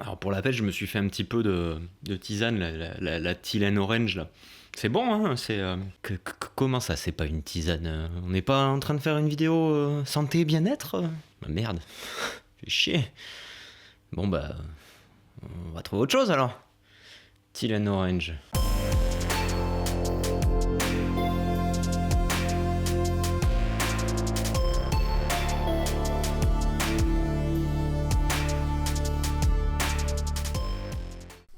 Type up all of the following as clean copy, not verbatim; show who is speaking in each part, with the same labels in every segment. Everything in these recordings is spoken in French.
Speaker 1: Alors pour la peine, je me suis fait un petit peu de tisane, la Tylène Orange là. C'est bon, hein, c'est... comment ça, c'est pas une tisane On n'est pas en train de faire une vidéo santé et bien-être Bah merde, fais chier. Bon bah, on va trouver autre chose alors. Tylène Orange.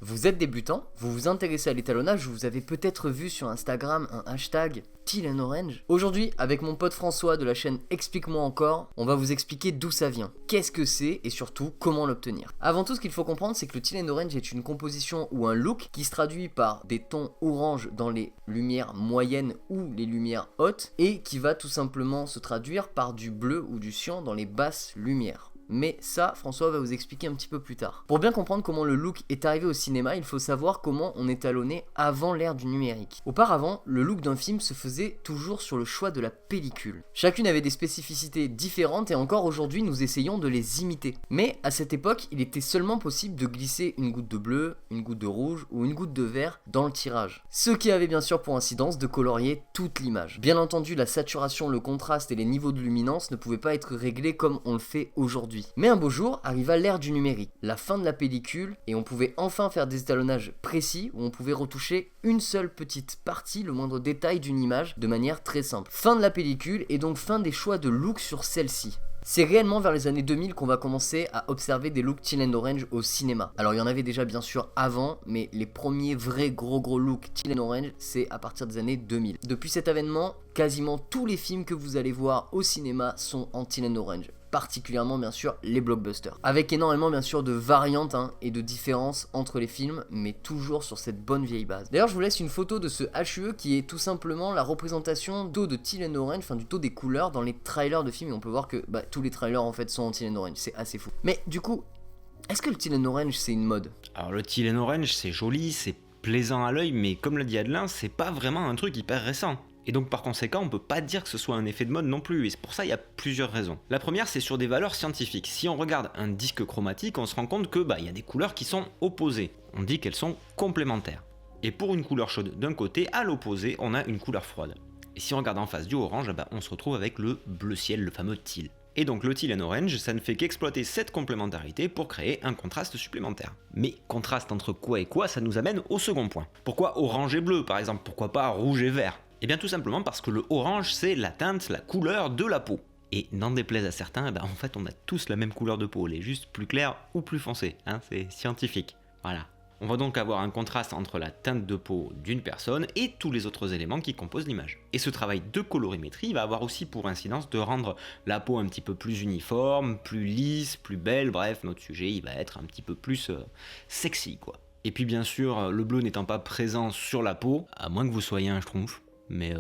Speaker 2: Vous êtes débutant, vous vous intéressez à l'étalonnage, vous avez peut-être vu sur Instagram un hashtag Tylène Orange. Aujourd'hui, avec mon pote François de la chaîne Explique-moi encore, on va vous expliquer d'où ça vient, qu'est-ce que c'est et surtout comment l'obtenir. Avant tout, ce qu'il faut comprendre, c'est que le Tylène Orange est une composition ou un look qui se traduit par des tons orange dans les lumières moyennes ou les lumières hautes et qui va tout simplement se traduire par du bleu ou du cyan dans les basses lumières. Mais ça, François va vous expliquer un petit peu plus tard. Pour bien comprendre comment le look est arrivé au cinéma, il faut savoir comment on étalonnait avant l'ère du numérique. Auparavant, le look d'un film se faisait toujours sur le choix de la pellicule. Chacune avait des spécificités différentes et encore aujourd'hui, nous essayons de les imiter. Mais à cette époque, il était seulement possible de glisser une goutte de bleu, une goutte de rouge ou une goutte de vert dans le tirage. Ce qui avait bien sûr pour incidence de colorier toute l'image. Bien entendu, la saturation, le contraste et les niveaux de luminance ne pouvaient pas être réglés comme on le fait aujourd'hui. Mais un beau jour arriva l'ère du numérique, la fin de la pellicule, et on pouvait enfin faire des étalonnages précis où on pouvait retoucher une seule petite partie, le moindre détail d'une image, de manière très simple. Fin de la pellicule et donc fin des choix de look sur celle-ci. C'est réellement vers les années 2000 qu'on va commencer à observer des looks Tylène Orange au cinéma. Alors il y en avait déjà bien sûr avant, mais les premiers vrais gros looks Tylène Orange, c'est à partir des années 2000. Depuis cet événement, quasiment tous les films que vous allez voir au cinéma sont en Tylène Orange. Particulièrement bien sûr les blockbusters. Avec énormément bien sûr de variantes et de différences entre les films, mais toujours sur cette bonne vieille base. D'ailleurs je vous laisse une photo de ce HUE qui est tout simplement la représentation du taux de Tylène Orange, enfin du taux des couleurs dans les trailers de films, et on peut voir que tous les trailers en fait sont en Tylène Orange, c'est assez fou. Mais du coup, est-ce que le Tylène Orange c'est une mode?
Speaker 1: Alors le Tylène Orange, c'est joli, c'est plaisant à l'œil, mais comme l'a dit Adelin, c'est pas vraiment un truc hyper récent. Et donc par conséquent, on peut pas dire que ce soit un effet de mode non plus, et c'est pour ça il y a plusieurs raisons. La première, c'est sur des valeurs scientifiques. Si on regarde un disque chromatique, on se rend compte que il y a des couleurs qui sont opposées. On dit qu'elles sont complémentaires. Et pour une couleur chaude d'un côté, à l'opposé, on a une couleur froide. Et si on regarde en face du orange, on se retrouve avec le bleu ciel, le fameux teal. Et donc le Tylène Orange, ça ne fait qu'exploiter cette complémentarité pour créer un contraste supplémentaire. Mais contraste entre quoi et quoi, ça nous amène au second point. Pourquoi orange et bleu par exemple? Pourquoi pas rouge et vert? Eh bien tout simplement parce que le orange c'est la teinte, la couleur de la peau. Et n'en déplaise à certains, en fait on a tous la même couleur de peau, elle est juste plus claire ou plus foncée, c'est scientifique. Voilà. On va donc avoir un contraste entre la teinte de peau d'une personne et tous les autres éléments qui composent l'image. Et ce travail de colorimétrie va avoir aussi pour incidence de rendre la peau un petit peu plus uniforme, plus lisse, plus belle, bref, notre sujet il va être un petit peu plus sexy quoi. Et puis bien sûr, le bleu n'étant pas présent sur la peau, à moins que vous soyez un schtroumpf, mais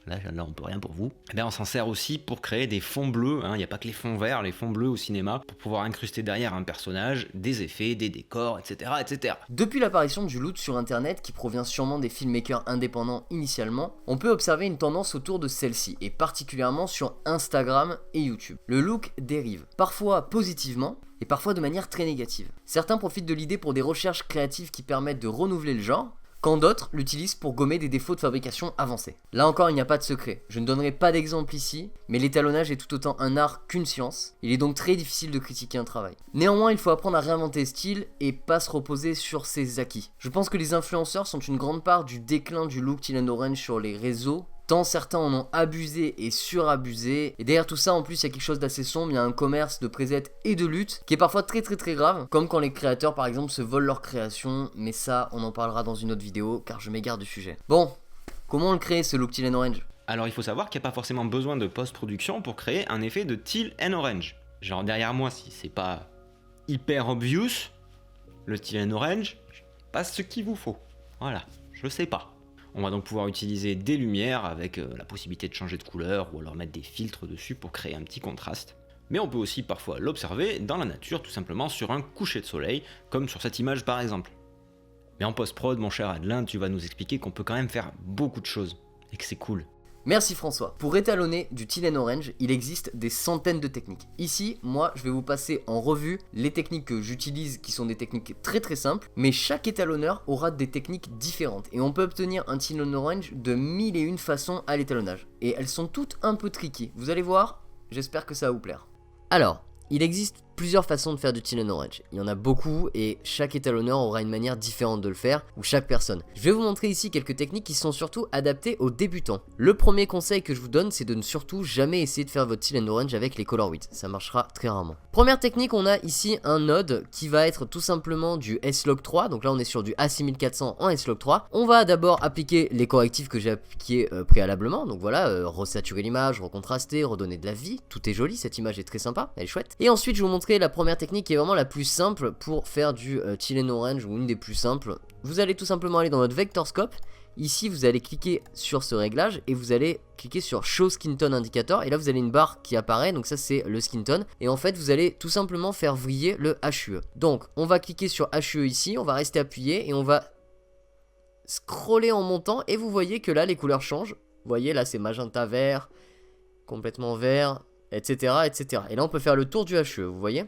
Speaker 1: là on peut rien pour vous. On s'en sert aussi pour créer des fonds bleus, il n'y a pas que les fonds verts, les fonds bleus au cinéma, pour pouvoir incruster derrière un personnage des effets, des décors, etc. etc.
Speaker 2: Depuis l'apparition du loot sur internet, qui provient sûrement des filmmakers indépendants initialement, on peut observer une tendance autour de celle-ci, et particulièrement sur Instagram et YouTube. Le look dérive, parfois positivement, et parfois de manière très négative. Certains profitent de l'idée pour des recherches créatives qui permettent de renouveler le genre, quand d'autres l'utilisent pour gommer des défauts de fabrication avancés. Là encore, il n'y a pas de secret. Je ne donnerai pas d'exemple ici, mais l'étalonnage est tout autant un art qu'une science. Il est donc très difficile de critiquer un travail. Néanmoins, il faut apprendre à réinventer style et pas se reposer sur ses acquis. Je pense que les influenceurs sont une grande part du déclin du look Tylène Orange sur les réseaux, tant certains en ont abusé et surabusé. Et derrière tout ça, en plus, il y a quelque chose d'assez sombre. Il y a un commerce de présettes et de lutte qui est parfois très grave, comme quand les créateurs par exemple se volent leur création. Mais ça, on en parlera dans une autre vidéo car je m'égare du sujet. Bon, comment on le crée ce look Tylène Orange?
Speaker 1: Alors il faut savoir qu'il n'y a pas forcément besoin de post-production pour créer un effet de Tylène Orange. Genre derrière moi, si c'est pas hyper obvious, le Tylène Orange, pas ce qu'il vous faut. Voilà, je sais pas. On va donc pouvoir utiliser des lumières avec la possibilité de changer de couleur ou alors mettre des filtres dessus pour créer un petit contraste. Mais on peut aussi parfois l'observer dans la nature, tout simplement sur un coucher de soleil, comme sur cette image par exemple. Mais en post-prod, mon cher Adelin, tu vas nous expliquer qu'on peut quand même faire beaucoup de choses, et que c'est cool.
Speaker 2: Merci François. Pour étalonner du Teal Orange, il existe des centaines de techniques. Ici, moi, je vais vous passer en revue les techniques que j'utilise qui sont des techniques très très simples, mais chaque étalonneur aura des techniques différentes et on peut obtenir un Teal Orange de 1001 façons à l'étalonnage. Et elles sont toutes un peu tricky. Vous allez voir, j'espère que ça va vous plaire. Alors, il existe plusieurs façons de faire du Teal Orange. Il y en a beaucoup et chaque étalonneur aura une manière différente de le faire, ou chaque personne. Je vais vous montrer ici quelques techniques qui sont surtout adaptées aux débutants. Le premier conseil que je vous donne, c'est de ne surtout jamais essayer de faire votre Teal Orange avec les Color Wheat. Ça marchera très rarement. Première technique, on a ici un node qui va être tout simplement du S-Log 3. Donc là, on est sur du A6400 en S-Log 3. On va d'abord appliquer les correctifs que j'ai appliqués préalablement. Donc voilà, resaturer l'image, recontraster, redonner de la vie. Tout est joli, cette image est très sympa, elle est chouette. Et ensuite, je vais vous montrer la première technique qui est vraiment la plus simple pour faire du Teal Orange, ou une des plus simples. Vous allez tout simplement aller dans votre Vector Scope. Ici, vous allez cliquer sur ce réglage et vous allez cliquer sur Show Skin Tone Indicator. Et là, vous avez une barre qui apparaît. Donc ça, c'est le skin tone. Et en fait, vous allez tout simplement faire vriller le HUE. Donc, on va cliquer sur HUE ici. On va rester appuyé et on va scroller en montant. Et vous voyez que là, les couleurs changent. Vous voyez, là, c'est magenta vert, complètement vert, etc., etc. Et là, on peut faire le tour du HUE, vous voyez.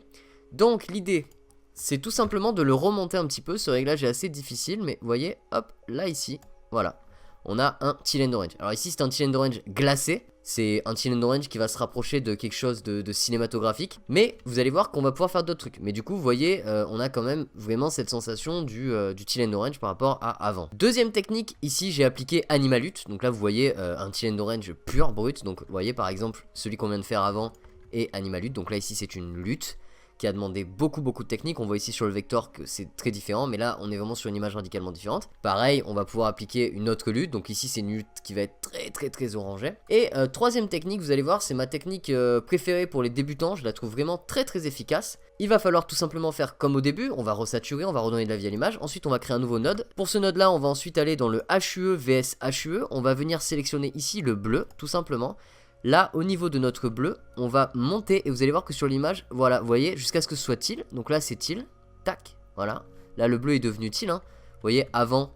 Speaker 2: Donc, l'idée, c'est tout simplement de le remonter un petit peu. Ce réglage est assez difficile, mais vous voyez, hop, là, ici, voilà. On a un Teal Orange. Alors ici, c'est un Teal Orange glacé. C'est un Teal Orange qui va se rapprocher de quelque chose de cinématographique. Mais vous allez voir qu'on va pouvoir faire d'autres trucs. Mais du coup, vous voyez, on a quand même vraiment cette sensation du Teal Orange par rapport à avant. Deuxième technique, ici, j'ai appliqué Animalute. Donc là, vous voyez un Teal Orange pur, brut. Donc vous voyez, par exemple, celui qu'on vient de faire avant est Animalute. Donc là, ici, c'est une lutte qui a demandé beaucoup de techniques. On voit ici sur le vecteur que c'est très différent, mais là on est vraiment sur une image radicalement différente. Pareil, on va pouvoir appliquer une autre lutte, donc ici c'est une lutte qui va être très orangée. Et troisième technique, vous allez voir, c'est ma technique préférée pour les débutants. Je la trouve vraiment très efficace. Il va falloir tout simplement faire comme au début, on va resaturer, on va redonner de la vie à l'image. Ensuite on va créer un nouveau node. Pour ce node là, on va ensuite aller dans le HUE vs HUE. On va venir sélectionner ici le bleu, tout simplement. Là, au niveau de notre bleu, on va monter et vous allez voir que sur l'image, voilà, vous voyez, jusqu'à ce que ce soit teal. Donc là, c'est teal, tac, voilà. Là, le bleu est devenu teal, hein. Vous voyez, avant,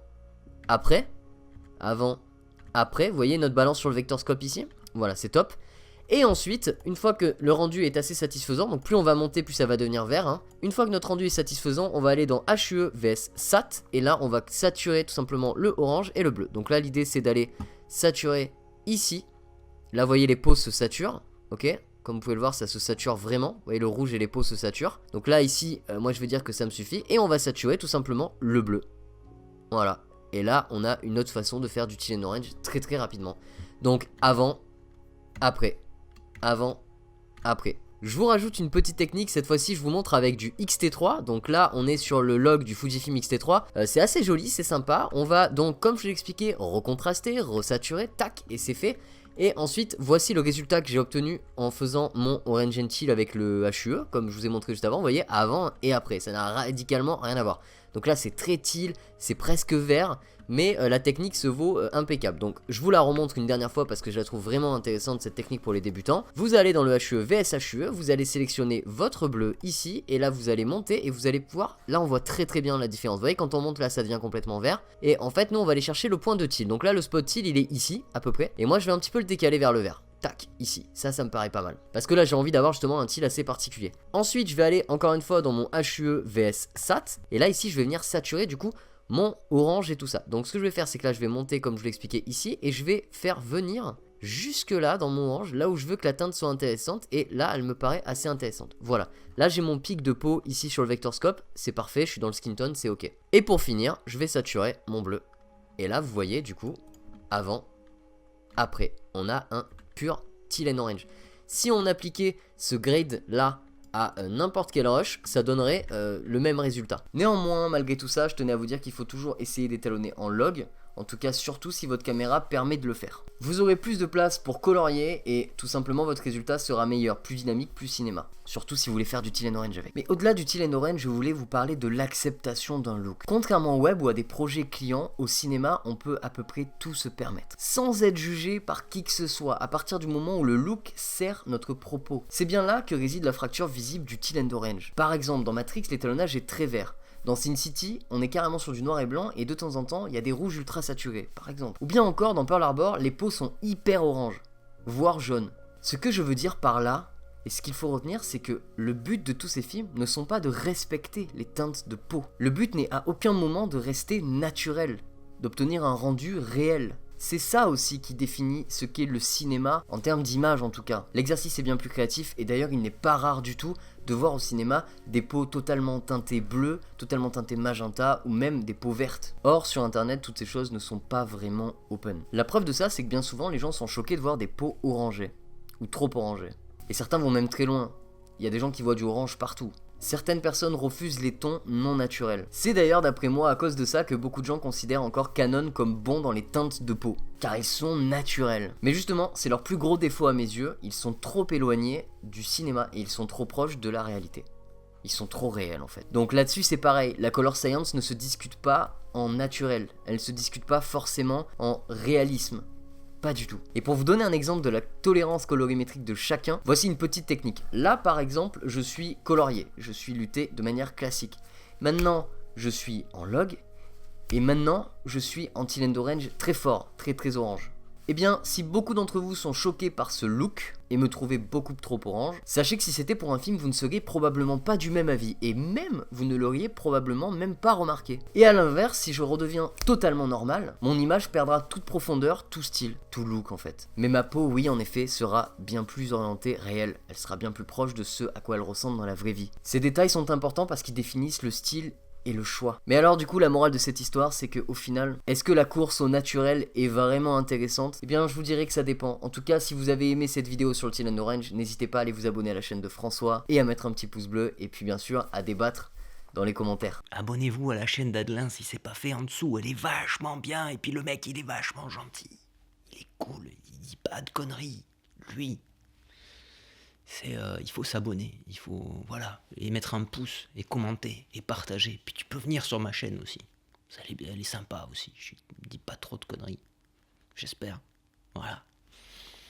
Speaker 2: après, vous voyez notre balance sur le vector scope ici. Voilà, c'est top. Et ensuite, une fois que le rendu est assez satisfaisant, donc plus on va monter, plus ça va devenir vert, hein. Une fois que notre rendu est satisfaisant, on va aller dans HUE vs SAT. Et là, on va saturer tout simplement le orange et le bleu. Donc là, l'idée, c'est d'aller saturer ici. Là, vous voyez, les peaux se saturent, ok? Comme vous pouvez le voir, ça se sature vraiment. Vous voyez, le rouge et les peaux se saturent. Donc là, ici, moi, je vais dire que ça me suffit. Et on va saturer tout simplement le bleu. Voilà. Et là, on a une autre façon de faire du Teal Orange très rapidement. Donc, avant, après. Avant, après. Je vous rajoute une petite technique, cette fois-ci je vous montre avec du XT3. Donc là on est sur le log du Fujifilm XT3, c'est assez joli, c'est sympa. On va donc, comme je l'ai expliqué, recontraster, resaturer, tac, et c'est fait. Et ensuite voici le résultat que j'ai obtenu en faisant mon Orange and Teal avec le HUE, comme je vous ai montré juste avant. Vous voyez, avant et après, ça n'a radicalement rien à voir. Donc là c'est très teal, c'est presque vert, mais la technique se vaut impeccable. Donc je vous la remontre une dernière fois parce que je la trouve vraiment intéressante, cette technique pour les débutants. Vous allez dans le HUE vs HUE, vous allez sélectionner votre bleu ici, et là vous allez monter et vous allez pouvoir, là on voit très bien la différence. Vous voyez, quand on monte là ça devient complètement vert, et en fait nous on va aller chercher le point de teal. Donc là le spot teal il est ici à peu près, et moi je vais un petit peu le décaler vers le vert. Tac, ici, ça me paraît pas mal. Parce que là j'ai envie d'avoir justement un teal assez particulier. Ensuite je vais aller encore une fois dans mon HUE vs SAT. Et là ici je vais venir saturer du coup mon orange et tout ça. Donc ce que je vais faire c'est que là je vais monter comme je l'ai expliqué ici. Et je vais faire venir jusque là dans mon orange, là où je veux que la teinte soit intéressante. Et là elle me paraît assez intéressante. Voilà, là j'ai mon pic de peau ici sur le vector scope. C'est parfait, je suis dans le skin tone, c'est ok. Et pour finir je vais saturer mon bleu. Et là vous voyez du coup, avant, après, on a un pur Teal Orange. Si on appliquait ce grade là à n'importe quel rush, ça donnerait le même résultat. Néanmoins, malgré tout ça, je tenais à vous dire qu'il faut toujours essayer d'étalonner en log. En tout cas, surtout si votre caméra permet de le faire. Vous aurez plus de place pour colorier et tout simplement votre résultat sera meilleur, plus dynamique, plus cinéma. Surtout si vous voulez faire du Teal Orange avec. Mais au-delà du Teal Orange, je voulais vous parler de l'acceptation d'un look. Contrairement au web ou à des projets clients, au cinéma, on peut à peu près tout se permettre. Sans être jugé par qui que ce soit, à partir du moment où le look sert notre propos. C'est bien là que réside la fracture visible du Teal Orange. Par exemple, dans Matrix, l'étalonnage est très vert. Dans Sin City, on est carrément sur du noir et blanc et de temps en temps, il y a des rouges ultra saturés, par exemple. Ou bien encore, dans Pearl Harbor, les peaux sont hyper oranges, voire jaunes. Ce que je veux dire par là, et ce qu'il faut retenir, c'est que le but de tous ces films ne sont pas de respecter les teintes de peau. Le but n'est à aucun moment de rester naturel, d'obtenir un rendu réel. C'est ça aussi qui définit ce qu'est le cinéma, en termes d'image en tout cas. L'exercice est bien plus créatif et d'ailleurs il n'est pas rare du tout de voir au cinéma des peaux totalement teintées bleues, totalement teintées magenta ou même des peaux vertes. Or sur internet toutes ces choses ne sont pas vraiment open. La preuve de ça c'est que bien souvent les gens sont choqués de voir des peaux orangées, ou trop orangées. Et certains vont même très loin, il y a des gens qui voient du orange partout. Certaines personnes refusent les tons non naturels. C'est d'ailleurs d'après moi à cause de ça que beaucoup de gens considèrent encore Canon comme bon dans les teintes de peau, car ils sont naturels. Mais justement, c'est leur plus gros défaut à mes yeux, ils sont trop éloignés du cinéma et ils sont trop proches de la réalité. Ils sont trop réels en fait. Donc là-dessus c'est pareil, la color science ne se discute pas en naturel, elle ne se discute pas forcément en réalisme. Pas du tout. Et pour vous donner un exemple de la tolérance colorimétrique de chacun, voici une petite technique. Là par exemple, je suis colorié, je suis lutté de manière classique. Maintenant, je suis en log, et maintenant, je suis en teal and orange très fort, très orange. Eh bien, si beaucoup d'entre vous sont choqués par ce look et me trouvez beaucoup trop orange, sachez que si c'était pour un film, vous ne seriez probablement pas du même avis et même vous ne l'auriez probablement même pas remarqué. Et à l'inverse, si je redeviens totalement normal, mon image perdra toute profondeur, tout style, tout look en fait. Mais ma peau, oui en effet, sera bien plus orientée réelle, elle sera bien plus proche de ce à quoi elle ressemble dans la vraie vie. Ces détails sont importants parce qu'ils définissent le style et le choix. Mais alors du coup la morale de cette histoire c'est que au final, est-ce que la course au naturel est vraiment intéressante? Eh bien je vous dirais que ça dépend. En tout cas si vous avez aimé cette vidéo sur le teal and orange, n'hésitez pas à aller vous abonner à la chaîne de François et à mettre un petit pouce bleu et puis bien sûr à débattre dans les commentaires.
Speaker 1: Abonnez-vous à la chaîne d'Adelin si c'est pas fait en dessous, elle est vachement bien et puis le mec il est vachement gentil. Il est cool, il dit pas de conneries. Lui, il faut s'abonner, il faut, voilà, et mettre un pouce, et commenter, et partager. Puis tu peux venir sur ma chaîne aussi. Elle est sympa aussi, je dis pas trop de conneries. J'espère. Voilà.